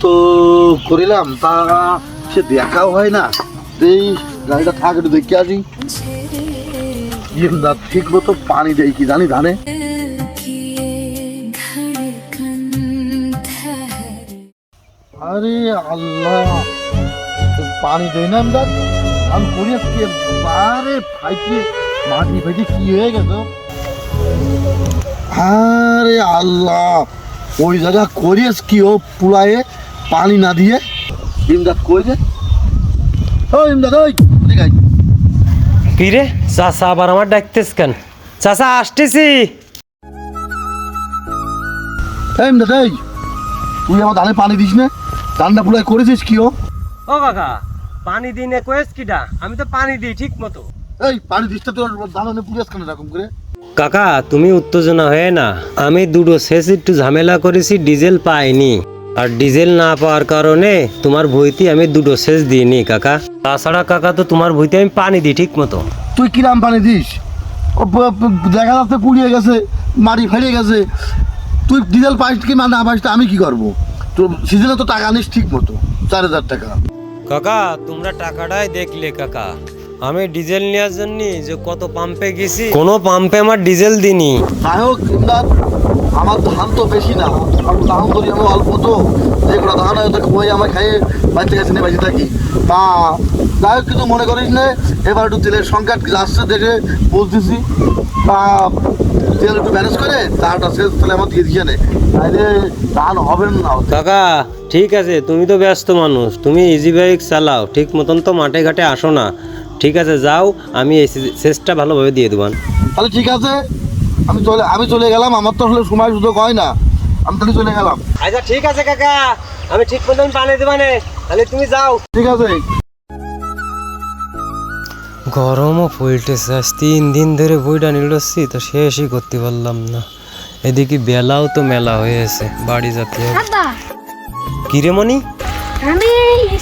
তো করিলাম তা সে দেখাও হয় না, এই গাড়িটা থাক একটু দেখে আসি। ঠিক মতো পানি দেয় কি জানি ধানে। আরে আল্লাহ, পানি দেয় না আমরা, আমি করি আজকে বারে ফাইটে মাটি ফাইটে কি হয়ে গেছে। আরে আল্লাহ, ওই জায়গা করিস কি ও পুরায়ে পানি না দিয়ে। ইমদাদ কই যে, ও ইমদাদ, ওই দেখাই কি রে চাচা আবার আমার ডাকতেস কেন? চাচা আসতেছি। ইমদাদ, এই তুই আমার ধানে পানি দিস না, ধানটা পুরাই করেছিস কি ও? ও কাকা, পানি দিনে কয়েস কিটা? আমি তো পানি দিই ঠিক মতো। এই পানি দিস তোর ধানে পুরাস কেন এরকম করে? কাকা তুমি উত্তেজনা হয়ে না, আমি দুটো শেষ একটু ঝামেলা করেছি, ডিজেল পাইনি। আর ডিজেল না পাওয়ার কারণে তোমার ভইতে আমি দুটো শেষ দিইনি কাকা। তাছাড়া কাকা তো তোমার ভইতে আমি পানি দিই ঠিক মতো। তুই কিরাম পানি দিস? ও দেখা যাচ্ছে পুড়িয়ে গেছে, মাটি ফেরিয়ে গেছে, তুই ডিজেল পাইস কি না পাইস আমি কি করবো? তোর সিজনে তো টাকা আনিস ঠিক মতো, 4000 টাকা। কাকা তোমরা টাকাটাই দেখলে কাকা, আমি ডিজেল নেওয়ার জন্য যে কত পাম্পে গেছি, কোনো পাম্পে আমার ডিজেল দিনি। যাই হোক ইমদাদ, আমার ধান তো বেশি না, ধান করি আমি অল্প, তো যেগুলো ধান হয় ওটা খুঁয়ে আমার খাইয়ে বাড়িতে গেছে নিয়ে বেঁচে থাকি। তা যাই হোক, কিছু মনে করিস না, এবার একটু তেলের সংকট আসছে দেখে বলতেছি, তা তেল একটু ম্যানেজ করে তারটা শেষ তাহলে আমার দিয়ে দিয়ে নে, তাইলে ধান হবে না। কাকা ঠিক আছে, তুমি তো ব্যস্ত মানুষ, তুমি ইজি বাইক চালাও, ঠিক মতন তো মাঠে ঘাটে আসো না। ঠিক আছে যাও, আমি এই শেষটা ভালোভাবে দিয়ে দেবান। তাহলে ঠিক আছে, আমি চলে গেলাম, আমার তো আসলে সময় সুযোগ হয় না, আমি তাহলে চলে গেলাম। আচ্ছা ঠিক আছে কাকা, আমি ঠিক মতন পানি দেবানে, তাহলে তুমি যাও। ঠিক আছে। গরমও পড়তেছে, আজ 3 দিন ধরে বইটা নিড়ছি তো শেষই করতে পারলাম না। এদিকে বেলাও তো মেলা হয়েছে, বাড়ি যেতে হবে। কিরে মনি, আমি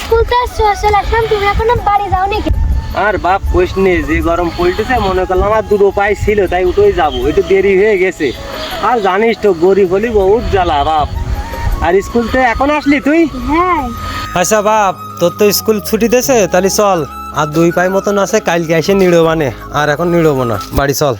স্কুল থেকে চলে আসলাম, তুমি এখনো বাড়ি যাওনি? আর বাপ কইস নে, যে গরম পড়তেছে মনে করলাম আর দুটো পাই ছিল তাই উঠেই যাবো, একটু দেরি হয়ে গেছে। আর জানিস তো গরিব হলি বহুত জ্বালা বাপ। আর স্কুল থেকে এখন আসলি তুই? হ্যাঁ। আচ্ছা বাপ, তোর তো স্কুল ছুটি দিয়েছে, তাহলে চল, আর 2 পাই মতন আছে, কালকে এসে নিড়বানে, আর এখন নিড়বো না, বাড়ি চল।